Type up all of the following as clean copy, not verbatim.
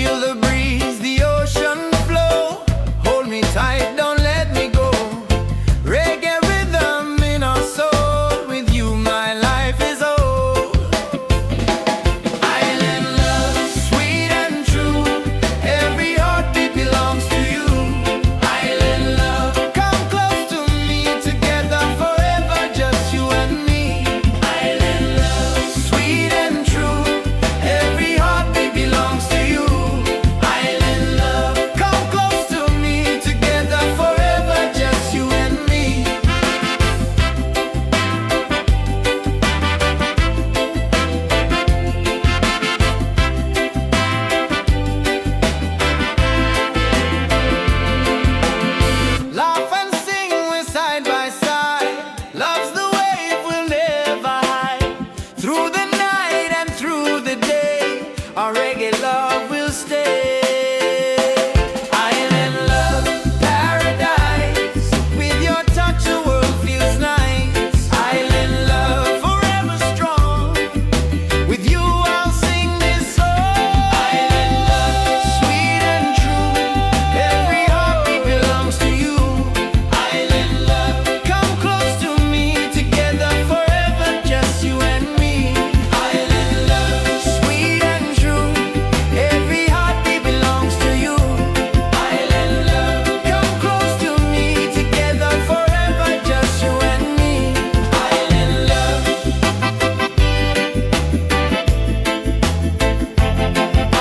Feel the breeze, the ocean flow. Hold me tight, don't let me go. Reggae rhythm in our soul. With you my life is whole. Island love, sweet and true. Every heartbeat belongs to you. Island love, come close to me. Together forever, just you and me. Island love, sweet and true. Every heartbeat belongs to you. Island love, come close to me. Together forever, just you and me. Laugh and sing, we're side by side. Love's the wave, we'll never hide. Through the night and through the day, our reggae love will stay. Island love, paradise. With your touch, the world feels nice. Island love, forever strong. With you, I'll sing this song. Island love, sweet and true. Every heartbeat belongs to you. Island love, come close to me. Together forever, just you and me. Island love, sweet and true. Every heartbeat belongs to you. Island love, come close to me. Together forever, just you and me. Island love.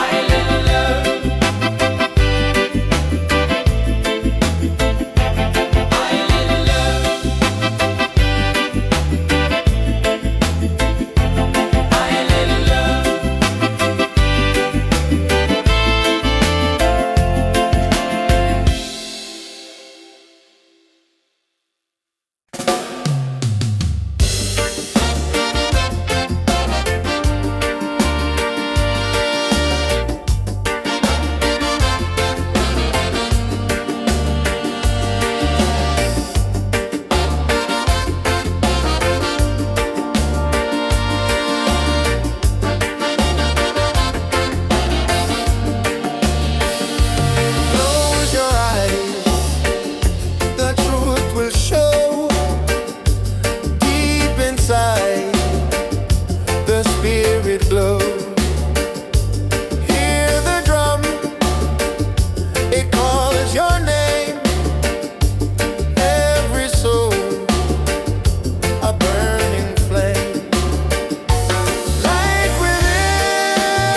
Island love. Island love. Island love. Close your eyes, the truth will show. Deep inside, the spirit glow. Hear the drum, it calls your name. Every soul, a burning flame. Light within,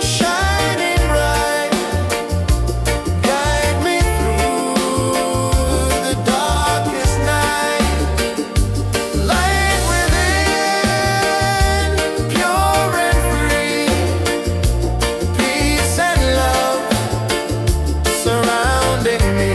shining bright. Guide me through the darkest night. Light within, pure and free. Peace and love surrounding me.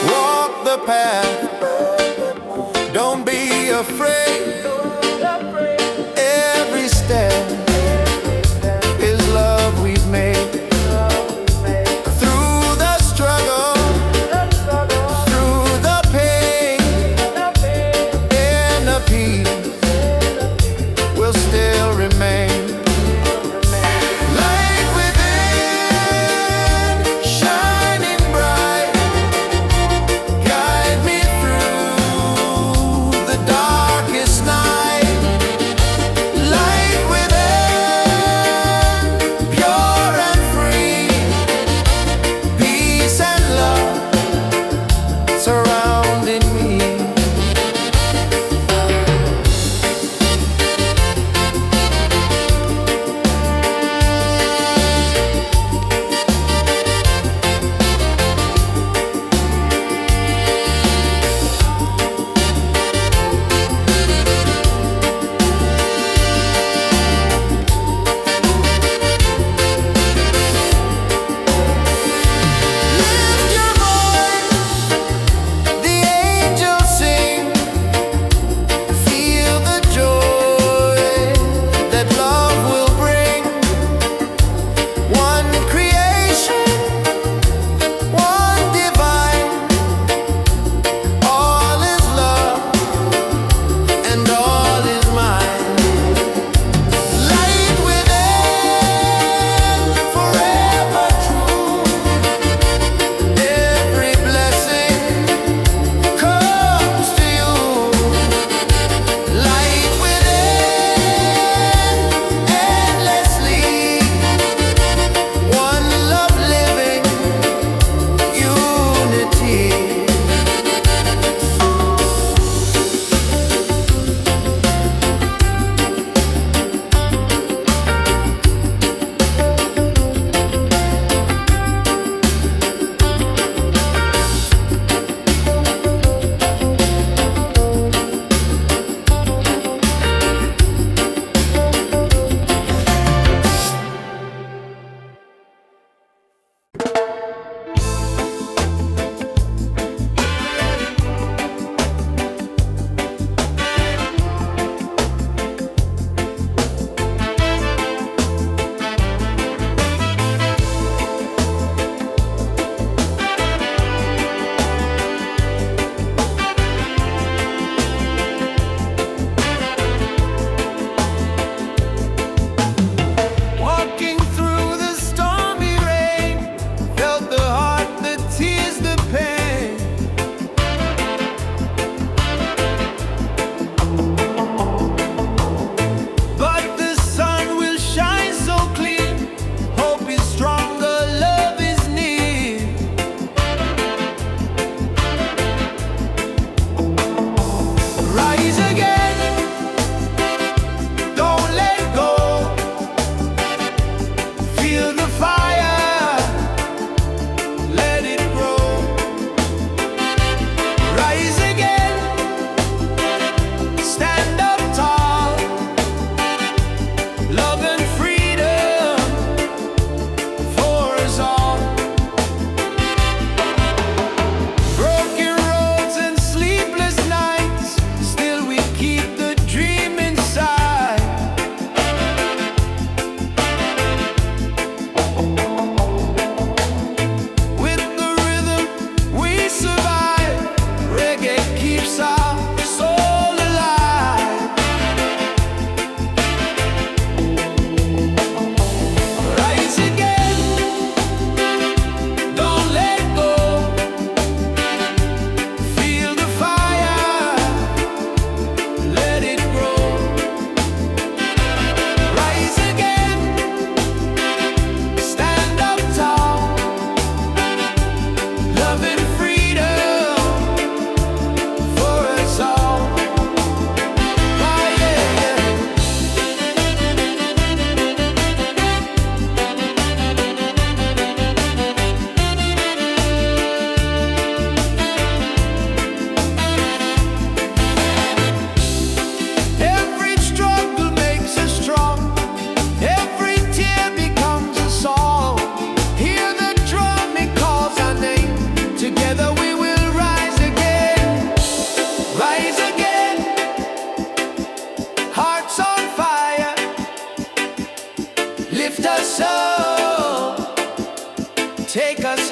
Walk the path, don't be afraid. Every step is love we've made. Through the struggle, through the pain, inner peace will still remain. Light within, shining bright. Guide me through the darkest night.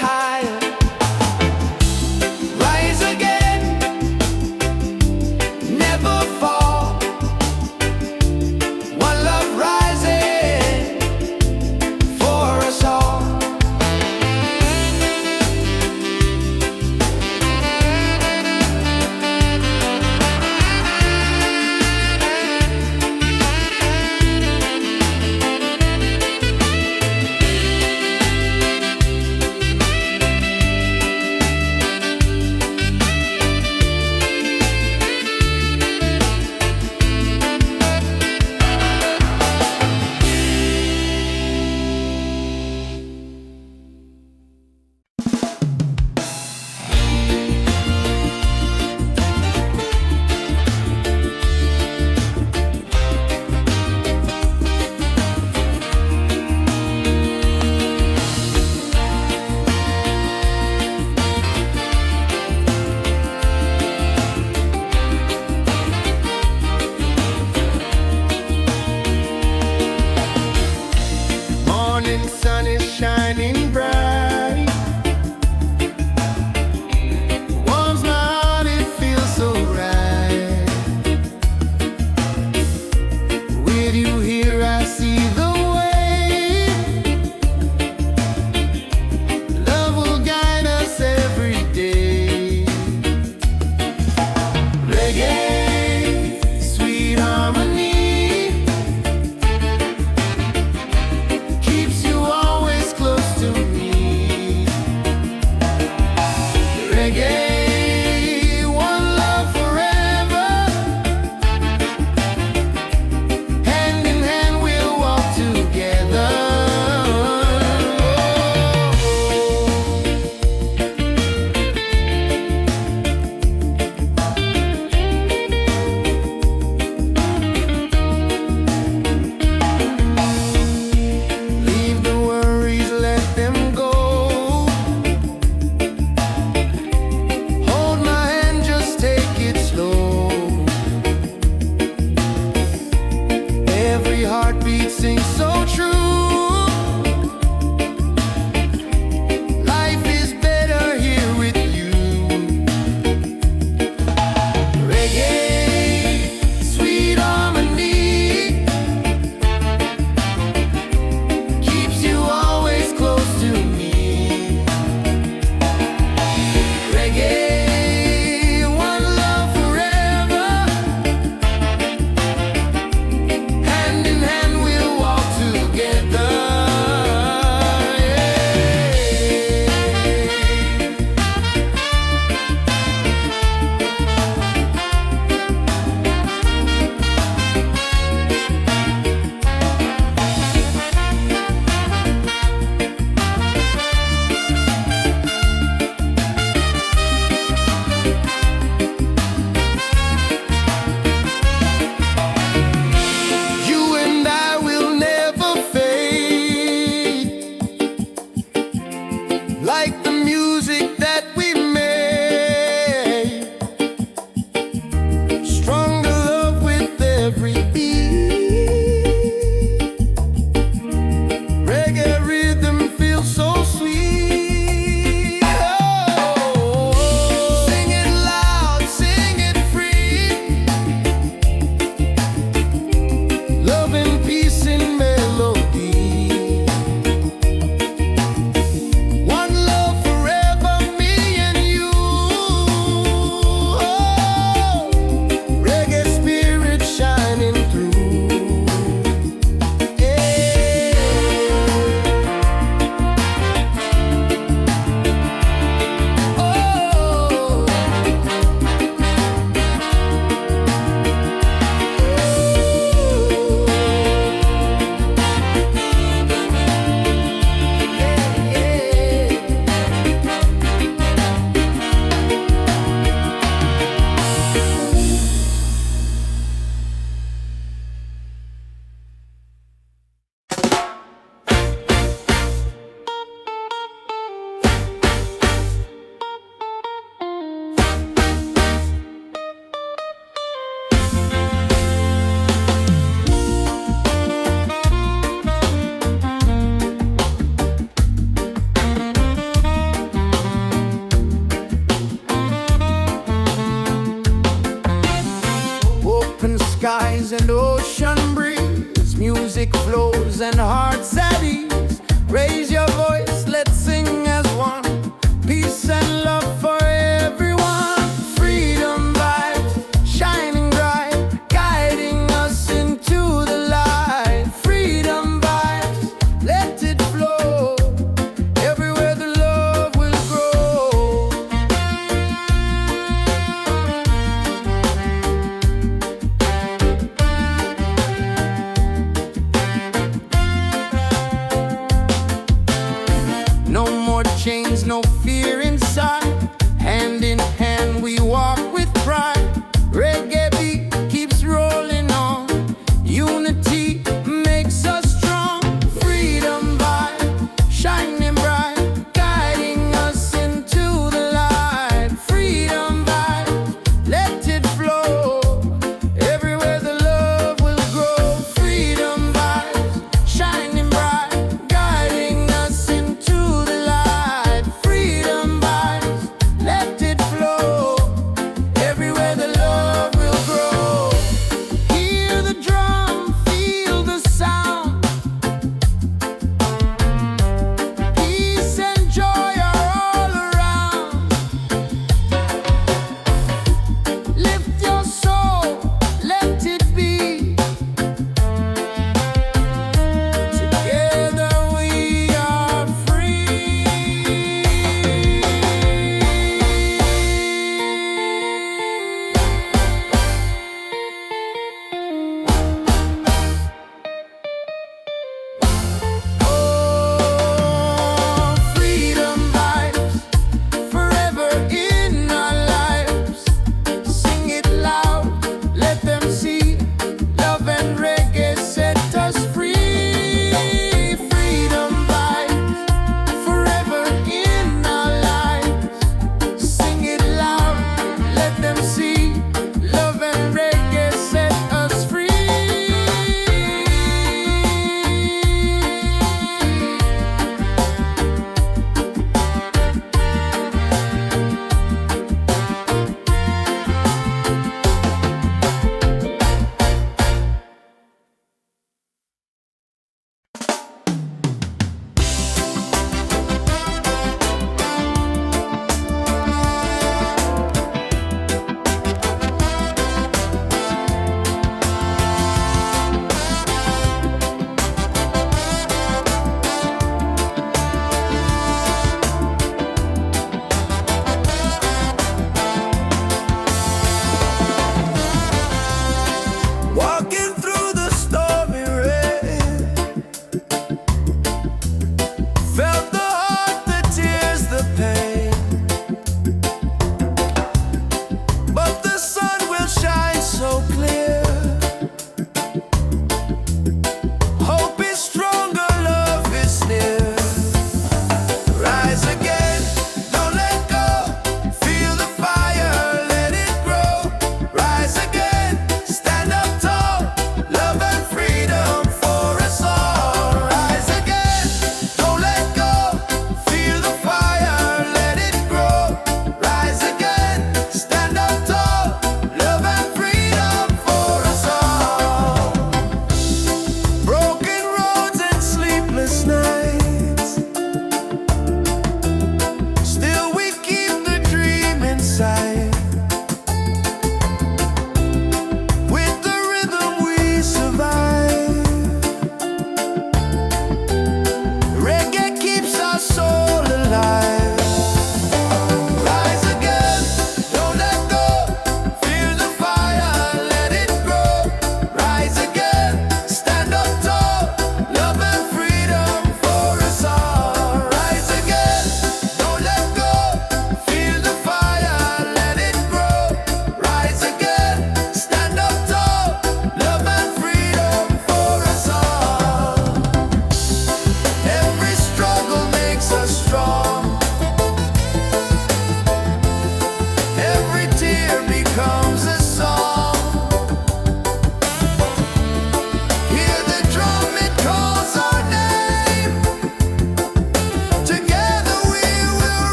higher. Rise again, never fall. One love rising for us all. music flows and hearts at ease. Raise your voice, let's sing as one. Peace and love for everyone. Freedom vibes, shining bright, guiding us into the light. Freedom vibes, let it flow. Everywhere the love will grow. No more chains, no fear inside. Hand in hand we walk with pride. Reggae beat keeps rolling on. Unity makes us strong. Freedom vibe, shining bright, guiding us into the light. Freedom vibe, let it flow. Everywhere the love will grow. Freedom vibes, shining bright, guiding us into the light. Freedom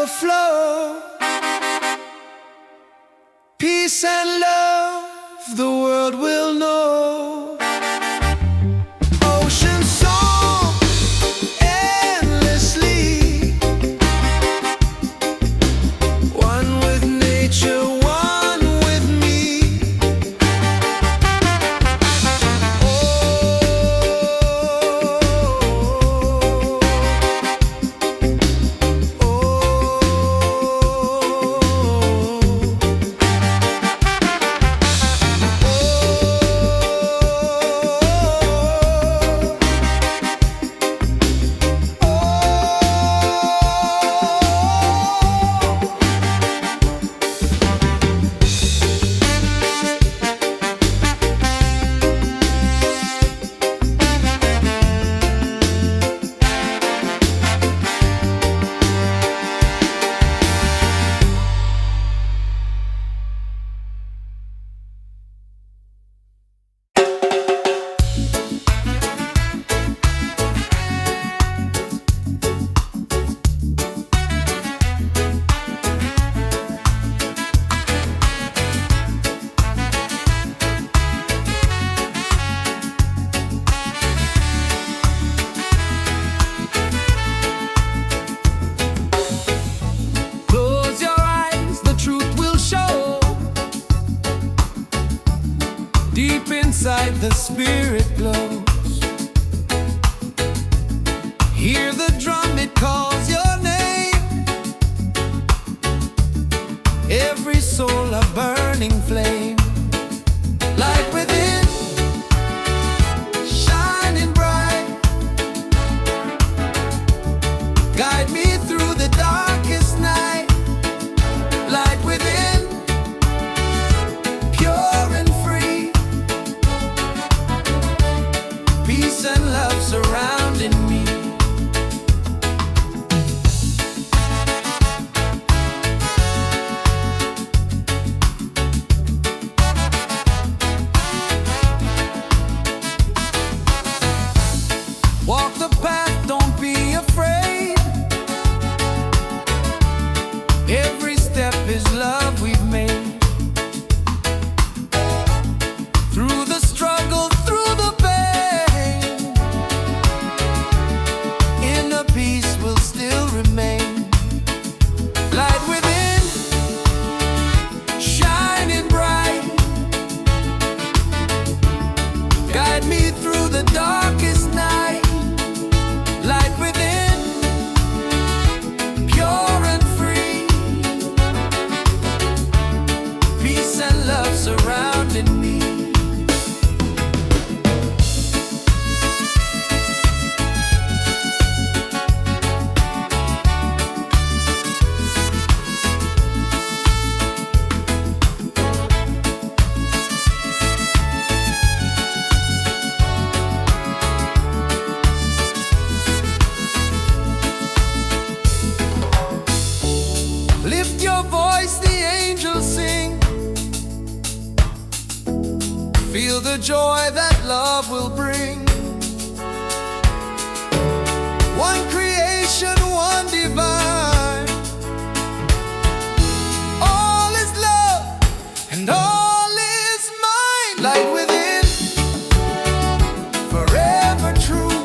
overflow. Peace and love, the world will know. Ocean song endlessly, one with nature, one with me. Deep inside the spirit glows. Hear the drum, it calls your name. Every soul a burning flame. Light within, shining bright. Guide me through the darkest night. Light within, pure and free. Peace and love surrounding me. Walk the path, don't be afraid. Every step is love we've made. Through the struggle, through the pain, inner peace will still remain. Light within, shining bright. Guide me through the darkest night. Light within, pure and free. Peace and love surrounding me. Lift your voice, the angels sing. Feel the joy that love will bring. One creation, one divine. All is love and all is mine. Light within, forever true.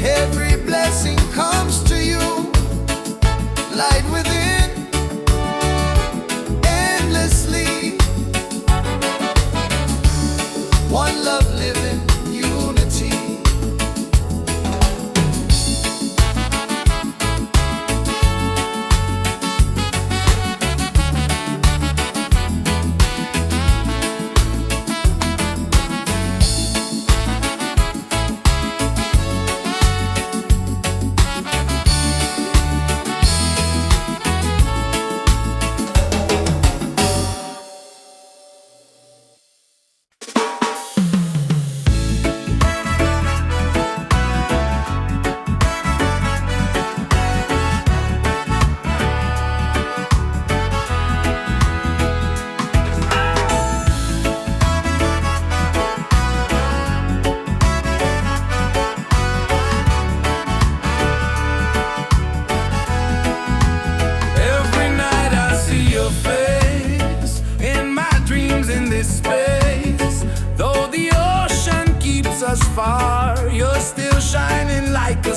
Every blessing comes to you. Light within, endlessly.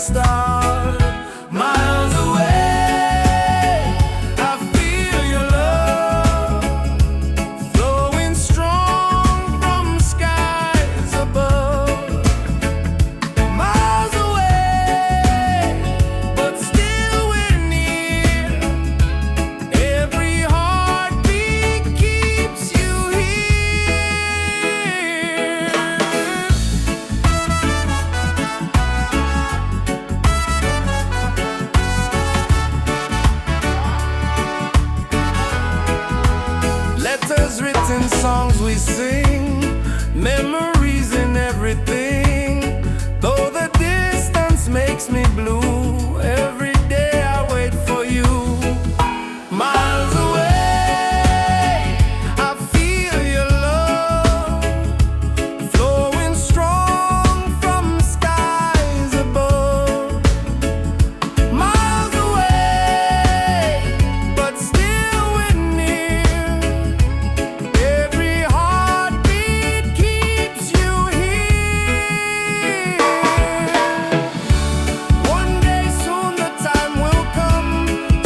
star. Miles away, I feel your love flowing strong from skies above. Miles away, but still we're near. Every heartbeat keeps you here. Letters written, songs we sing, memories in everything. Though the distance makes me blue, every day I wait for you. Miles away, I feel your love flowing strong from skies above. Miles away, but still we're near. Every heartbeat keeps you here. One day soon the time will come,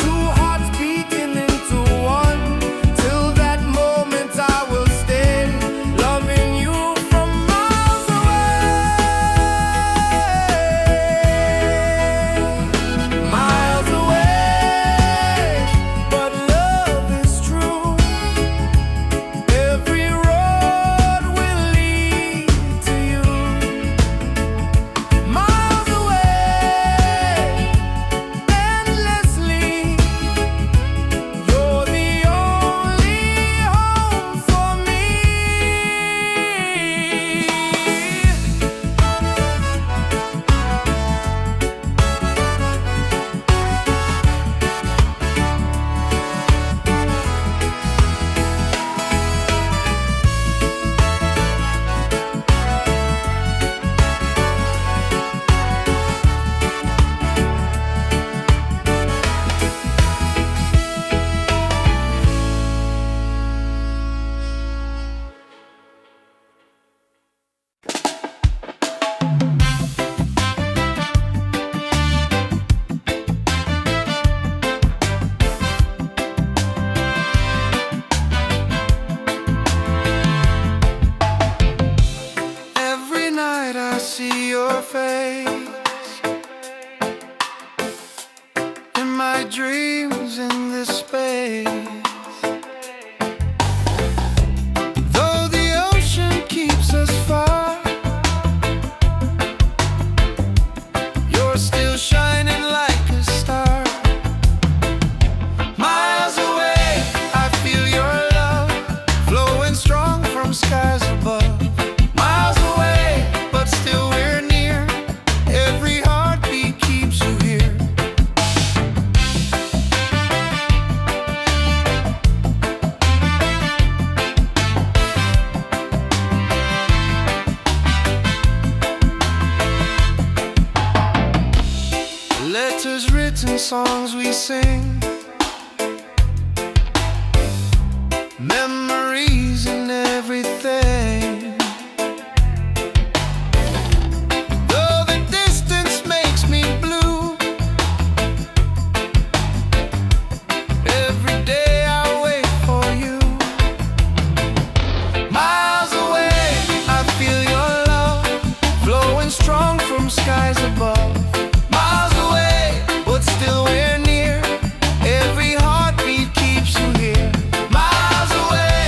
two hearts beating into one. Till that moment I will stay, loving you from miles away. Miles away, but love is true. Every road will lead to you. Miles away, endlessly. You're the only home for me. Every night I see your face in my dreams in this space. Though the ocean keeps us far, you're still shining like a star. Miles away, I feel your love flowing strong from skies above. Miles away, but still we're near. Every heartbeat keeps you here. Letters written, songs we sing, memories in everything. Though the distance makes me blue, every day I wait for you. Miles away, I feel your love flowing strong from skies above. Miles away, but still we're near. Every heartbeat keeps you here. Miles away.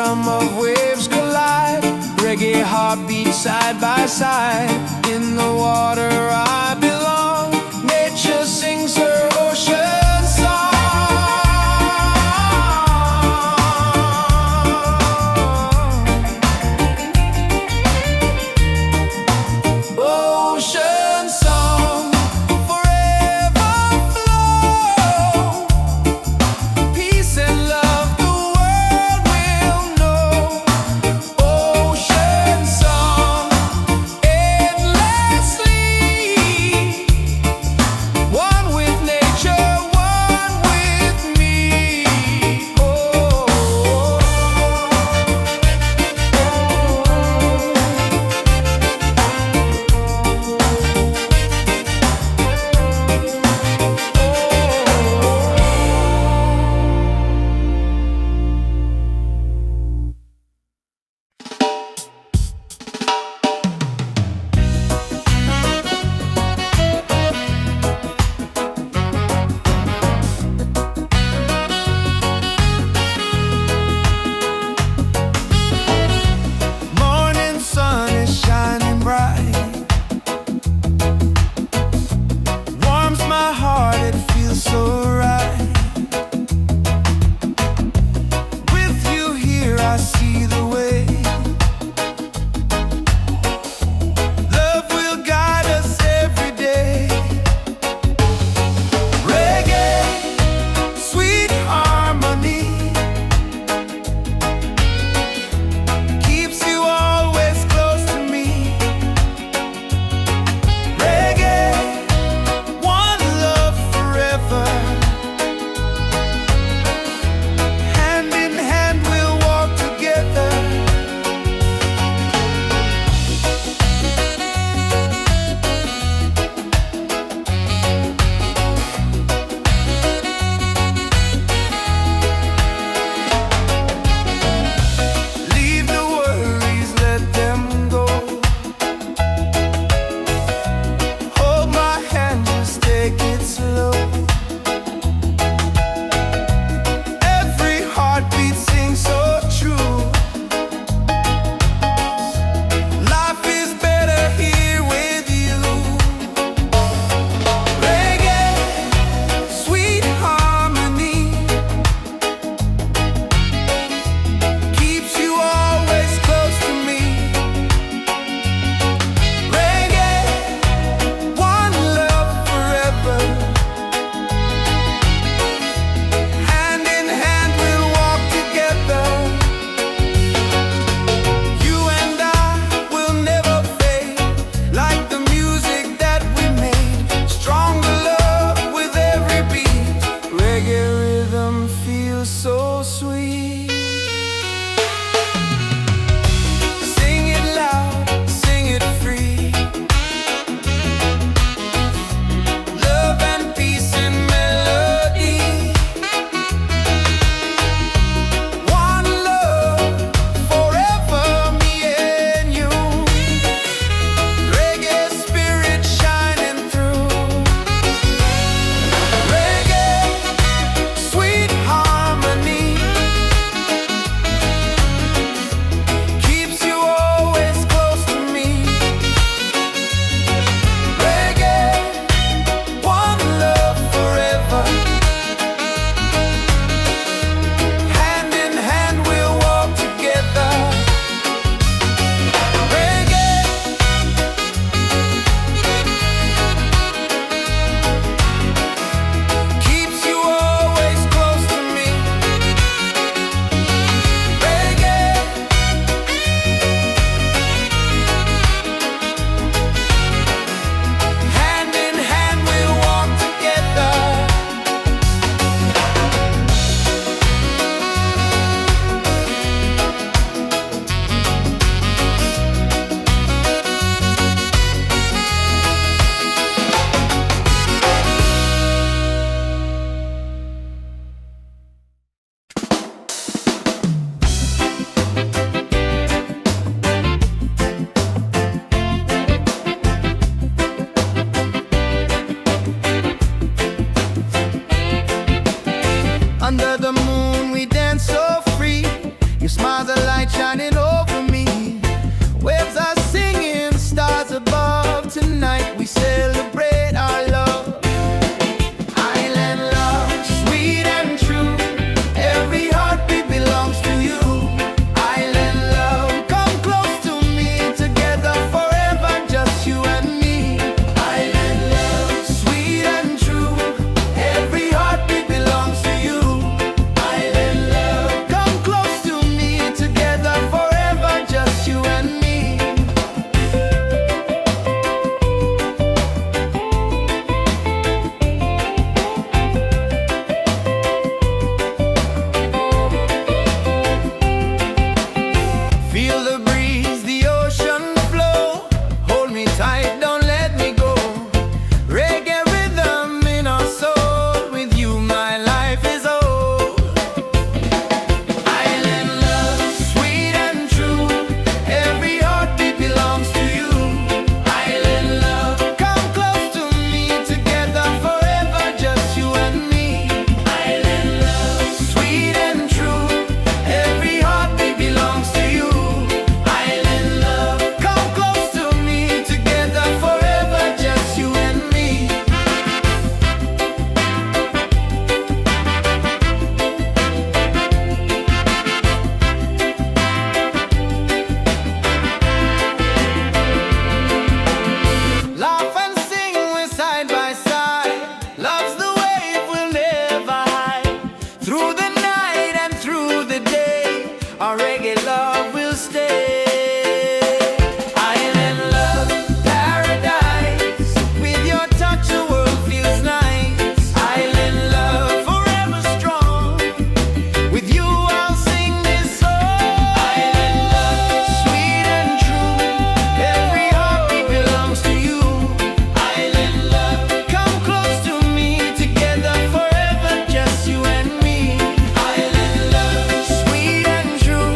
rhythm of waves collide. Reggae heartbeat side by side. In the water I belong. Nature sings her ocean song. Ocean song, forever flow. Peace and love the world will know. Ocean song, endlessly. light shining over me. Waves are singing, stars above. Tonight we celebrate our love. Island love, sweet and true. Every heartbeat belongs to you. Island love, come close to me. Together forever, just you and me. Island love, sweet and true. Every heartbeat belongs to you. Island love, come close to me. Together forever, just you and me. Feel the breeze, the ocean flow. Hold me tight, don't let me go. Reggae rhythm in our soul. With you, my life is whole. Island love, sweet and true. Every heartbeat belongs to you. Island love, come close to me. Together forever, just you and me. Island love, sweet and true. Every heartbeat belongs to you. Island love, come close to me. Together forever, just you and me. Laugh and sing, we're side by side. Love's the wave, we'll never hide. Through the night and through the day, our reggae love will stay. Island love, paradise. With your touch, the world feels nice. Island love, forever strong. With you, I'll sing this song. Island love, sweet and true. Every heartbeat belongs to you. Island love, come close to me. Together forever, just you and me. Island love, sweet and true.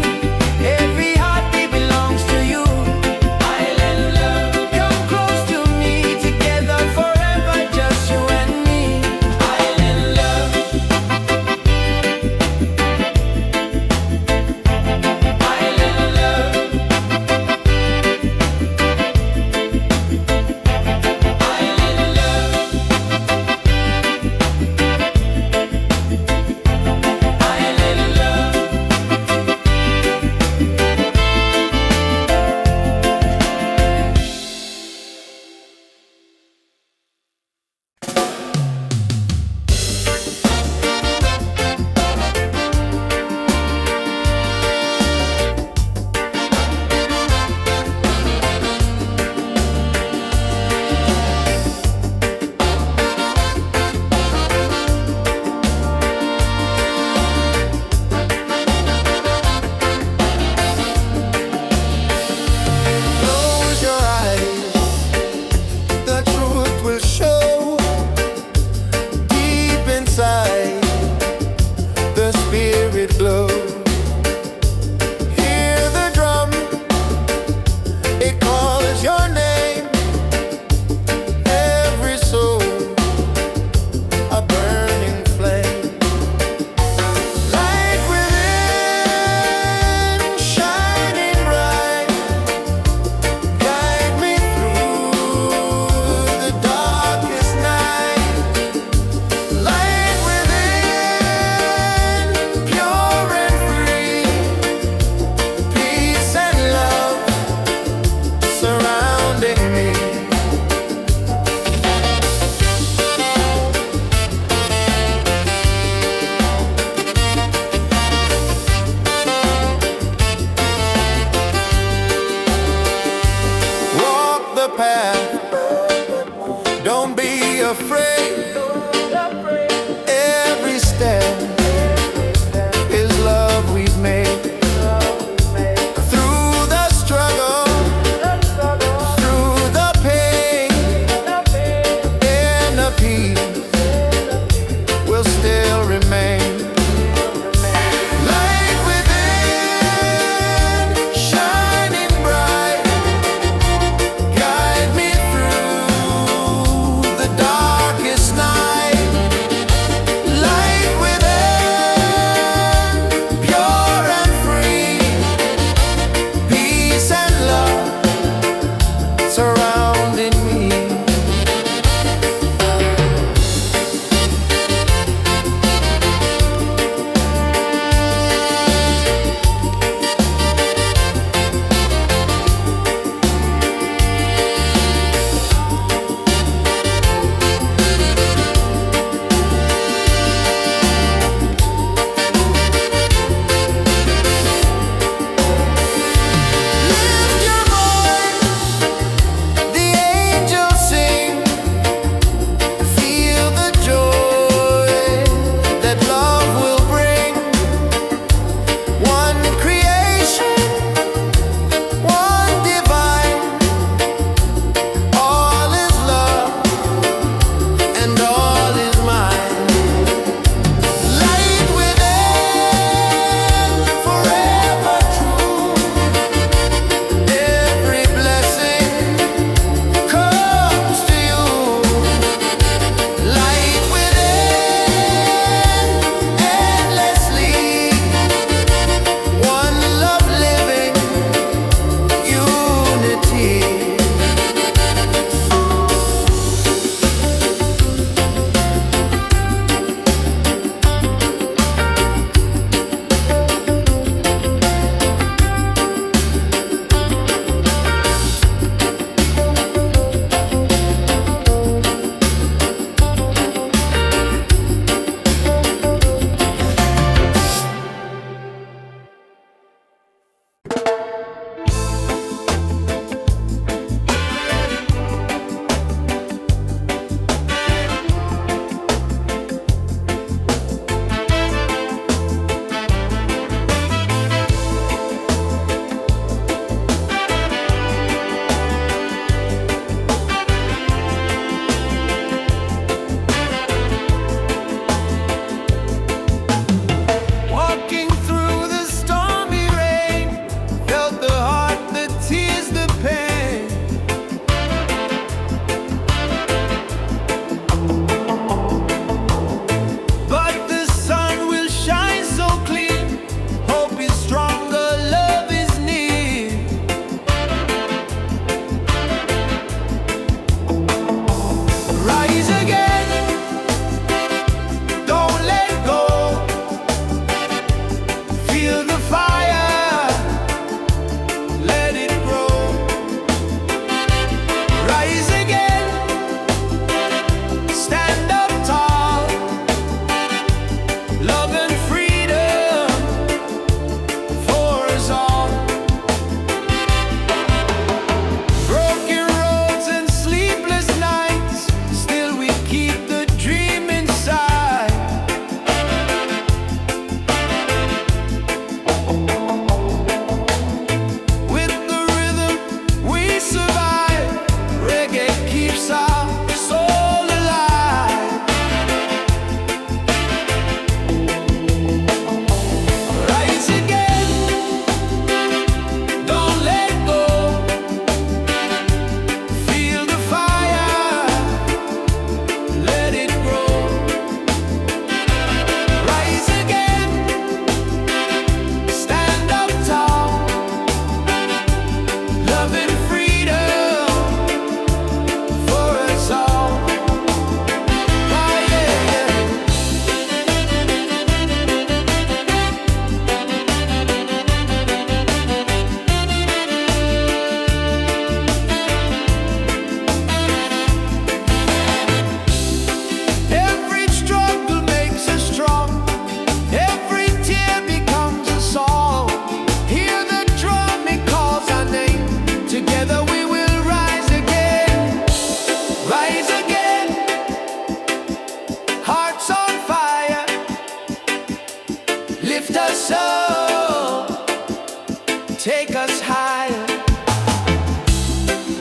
us higher.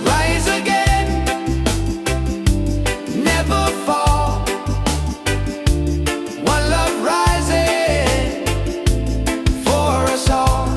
Rise again, never fall. One love rising for us all.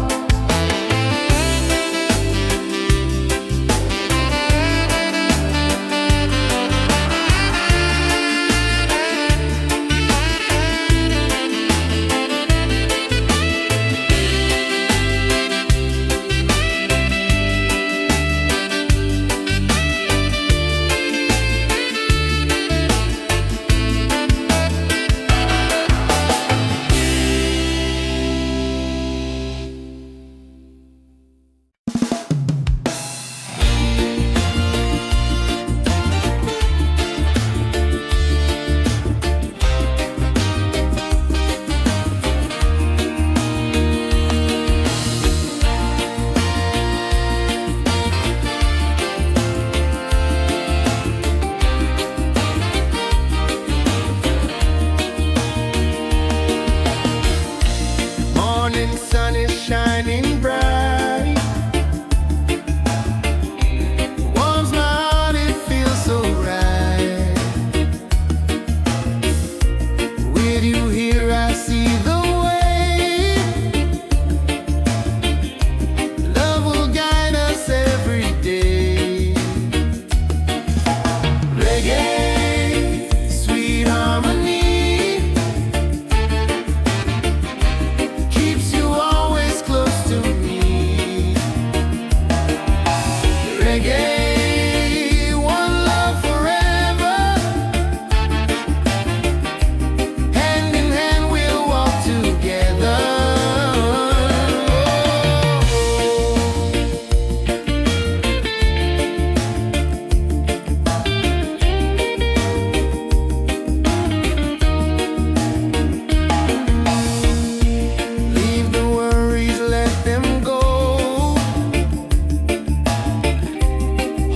Morning sun is shining bright. Warms my heart, it feels so right. With you here, I see the way. Love will guide us every day. Reggae, sweet harmony, keeps you always close to me. Reggae, one love forever. Hand in hand we'll walk together. Leave the worries, let them go.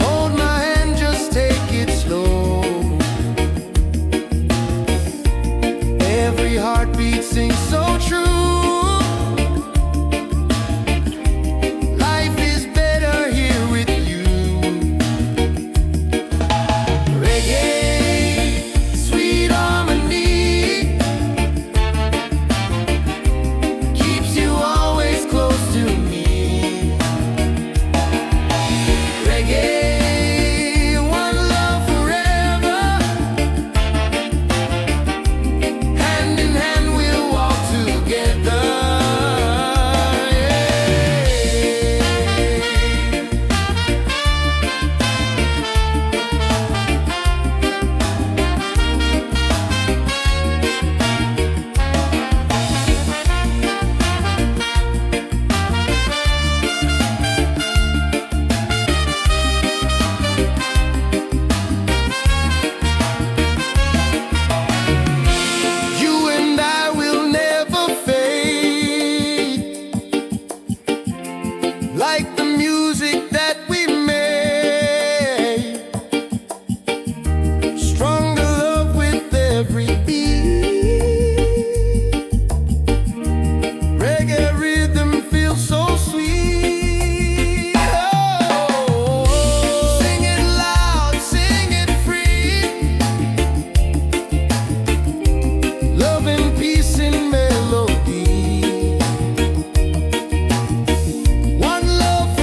Hold my hand, just take it slow. Every heartbeat sings so true. Life is better here with you. Reggae, sweet harmony, keeps you always close to me. Reggae, one love forever. Hand in hand we'll walk together. You and I will never fade, like the music that we made. Stronger love with every beat. Reggae rhythm feels so sweet. Oh, sing it loud, sing it free. Love and peace in melody. One love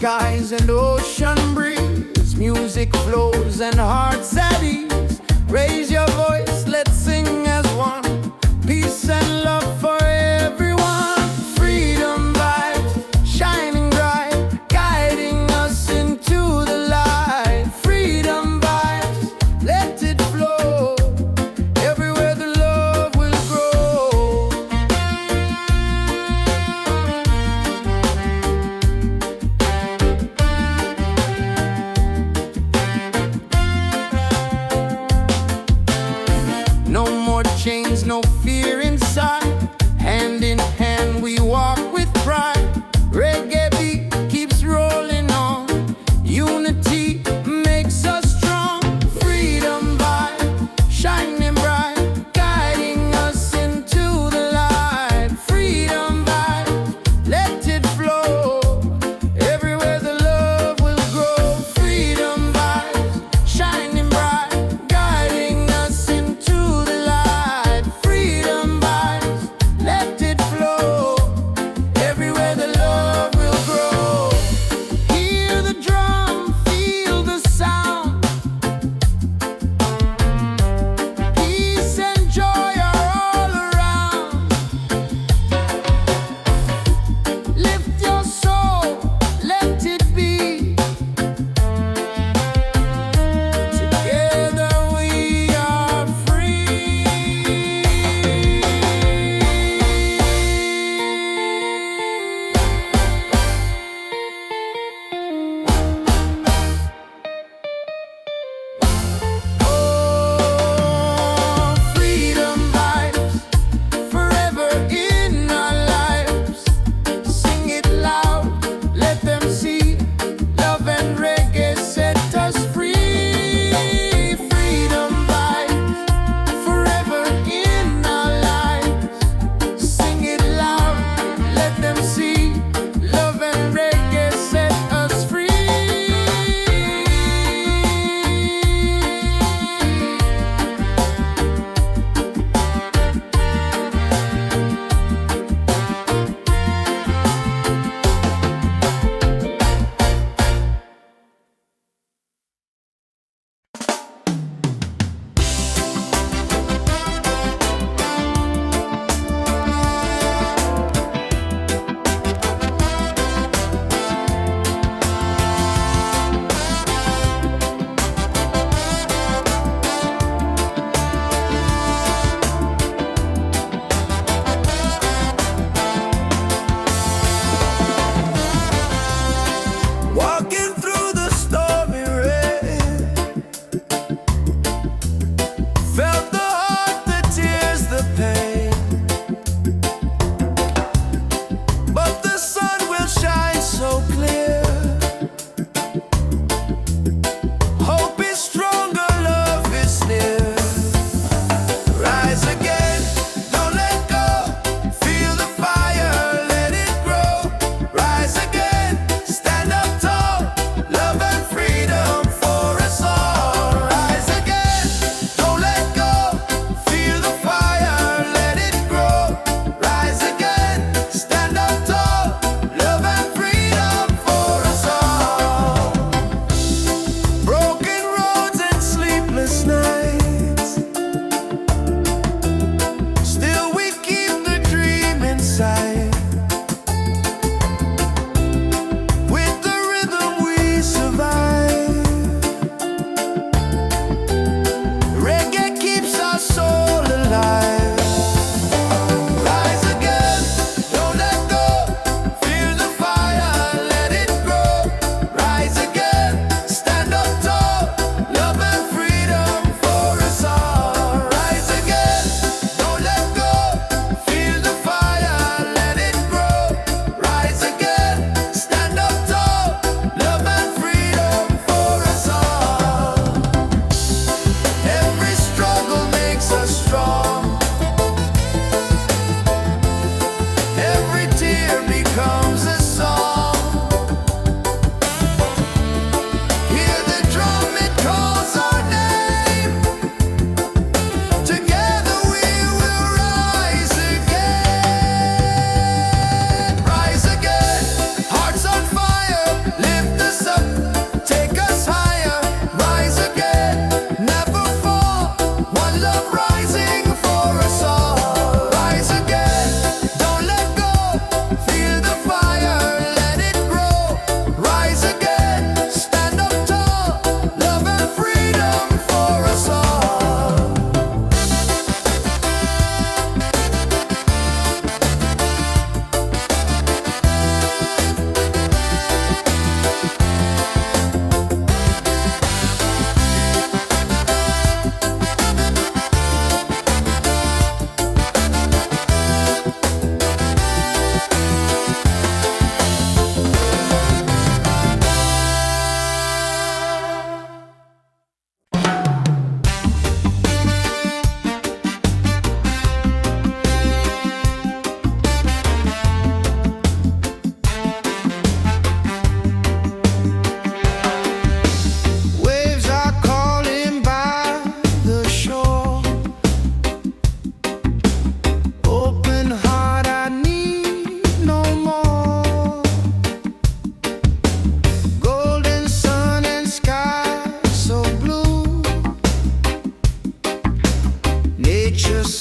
skies and ocean breeze, music flows and hearts at ease. Raise your voice, let's sing as one. Peace and love for everyone. Freedom vibes, shining bright, guiding us into the light. Freedom vibes, let it flow. Everywhere the love will grow. No more chains, no fear inside. Hand in hand we walk with pride. Reggae beat keeps rolling on. Unity makes us strong. Freedom vibe, shining bright, guiding us into the light. Freedom vibe, let it flow. Everywhere the love will grow. Freedom vibes, shining bright, guiding us into the light. Freedom vibes,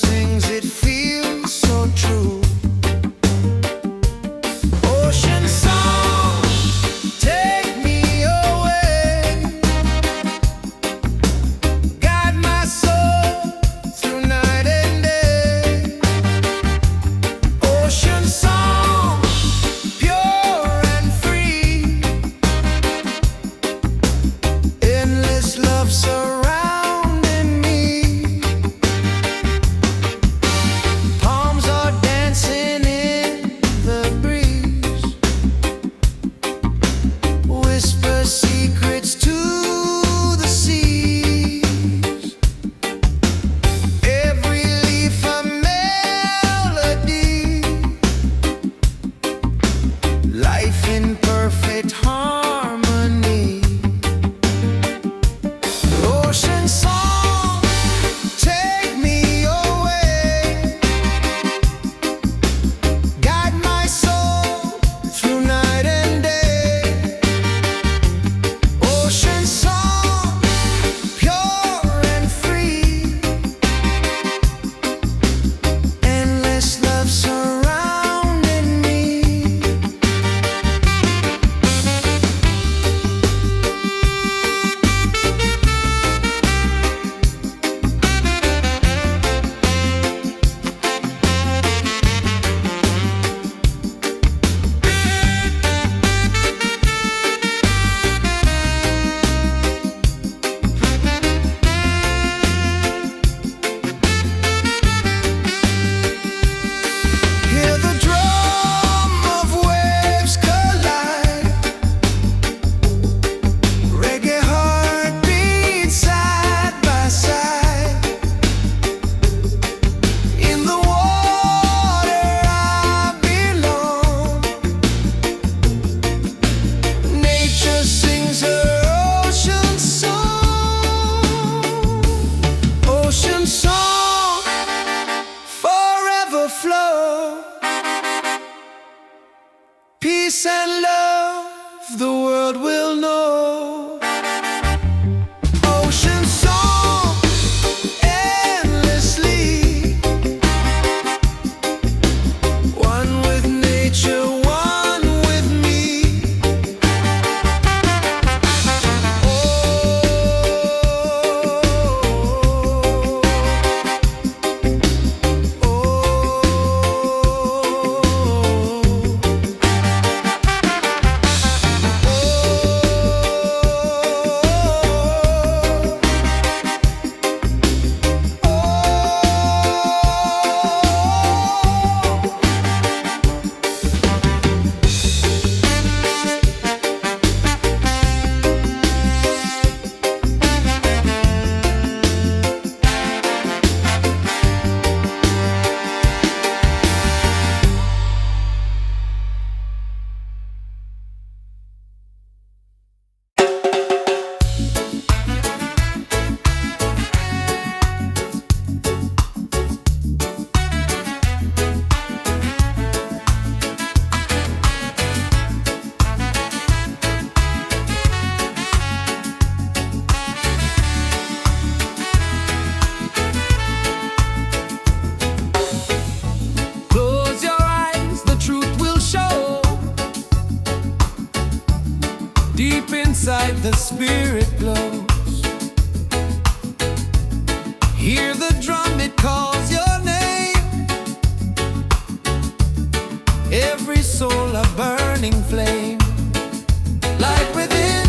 sings, it feels so true. Ocean song, take me away, guide my soul through night and day. Ocean song, pure and free, endless love surrounding me. Palms are dancing in the breeze, whisper secrets to the seas. Every leaf a melody, life in perfect harmony. Ocean song, take me away, guide my soul through night and day. Ocean song, pure and free, endless love surrounding me. Hear the drum of waves collide, reggae heartbeats side by side. In the water I belong, nature sings her ocean song. Ocean song, forever flow, peace and love the world will know. Ocean song, endlessly, one with nature, one with me. Close your eyes, the truth will show. Deep inside the spirit glows. Hear the drum, it calls your name. Every soul a burning flame. Light within,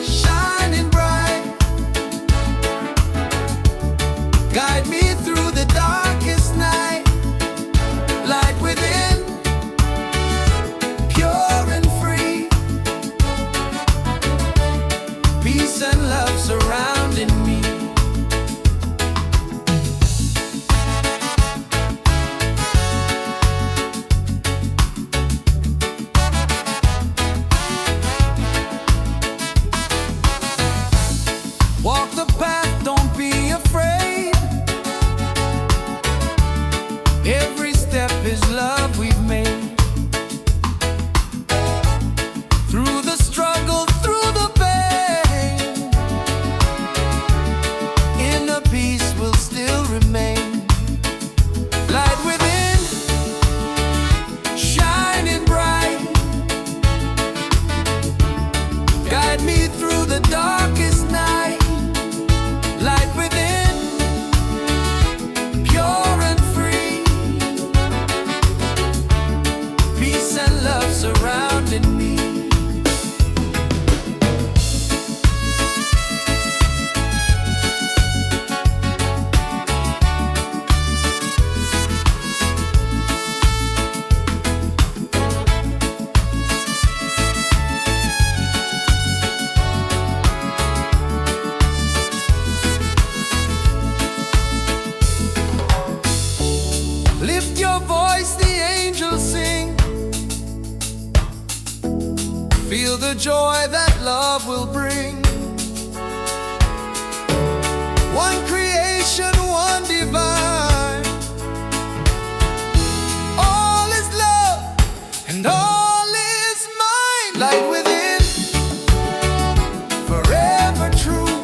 shining bright. Guide me through the darkest night. Light within, pure and free, peace and love surrounding me. the joy that love will bring. One creation, one divine. All is love and all is mine. Light within, forever true.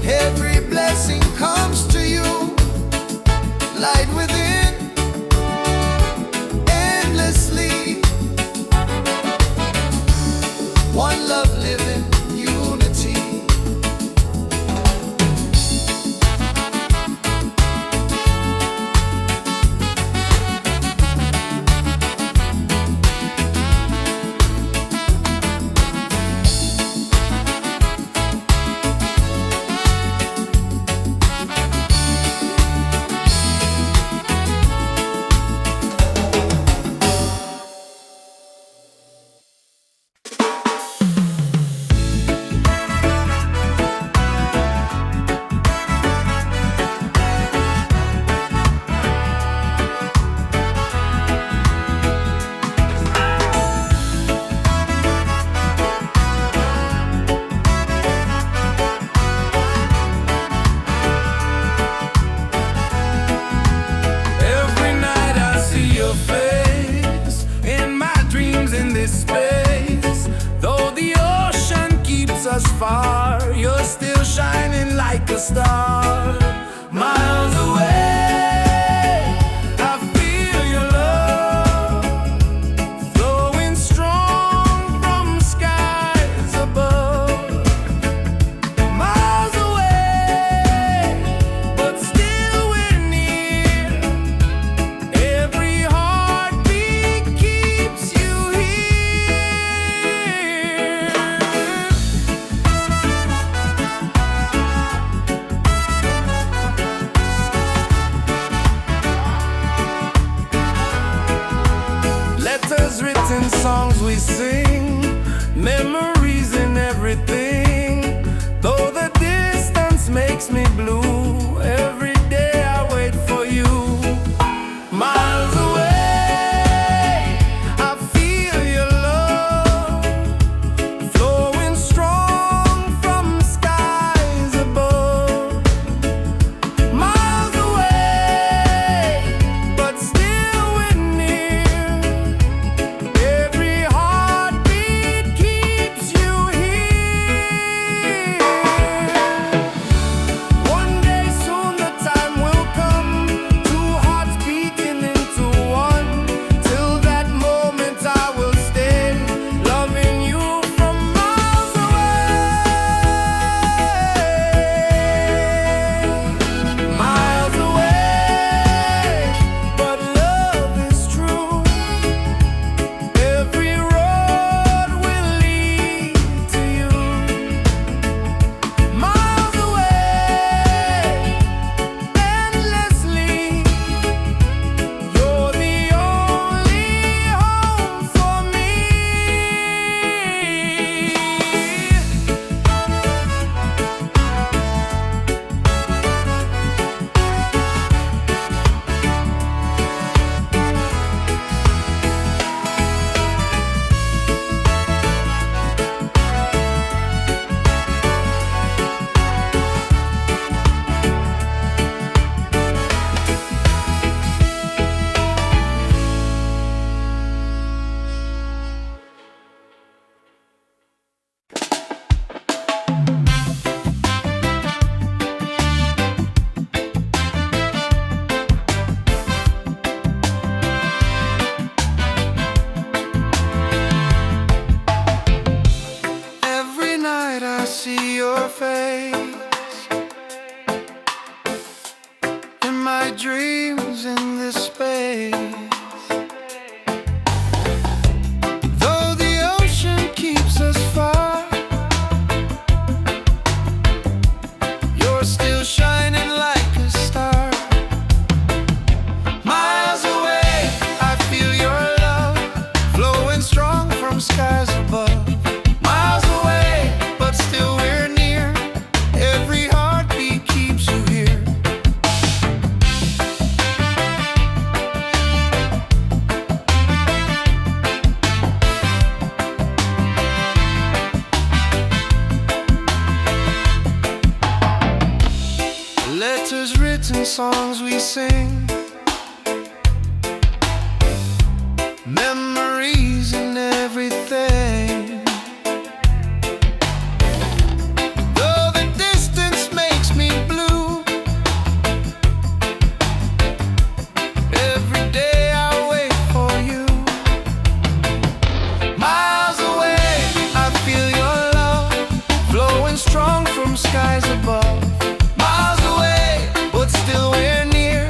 Every blessing comes to you. Light within, endlessly. One love living, unity. Far, you're still shining like a star. Miles away, I feel your love flowing strong from skies above. Miles away, but still we're near. Every heartbeat keeps you here. Letters written, songs we sing, memories in everything. Though the distance makes me blue, every day I wait for you. Miles away, I feel your love flowing strong from skies above. Miles away, but still we're near. Every heartbeat keeps you here. One day soon the time will come, two hearts beating into one. Till that moment I will stay, loving you from miles away. Miles away, but love is true. Every road will lead to you. Miles away, endlessly. You're the only home for me. Every night I see your face in my dreams in this space. Though the ocean keeps us far, you're still shining like a star. Miles away, I feel your love flowing strong from skies above. Miles away, but still we're near. Every heartbeat keeps you here. Letters written, songs we sing, memories and everything. Though the distance makes me blue, every day I wait for you. Miles away, I feel your love flowing strong from skies above. Miles away, but still we're near.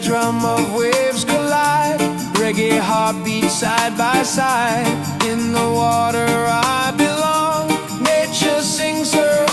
drum of waves collide. Reggae heartbeat side by side. In the water I belong. Nature sings her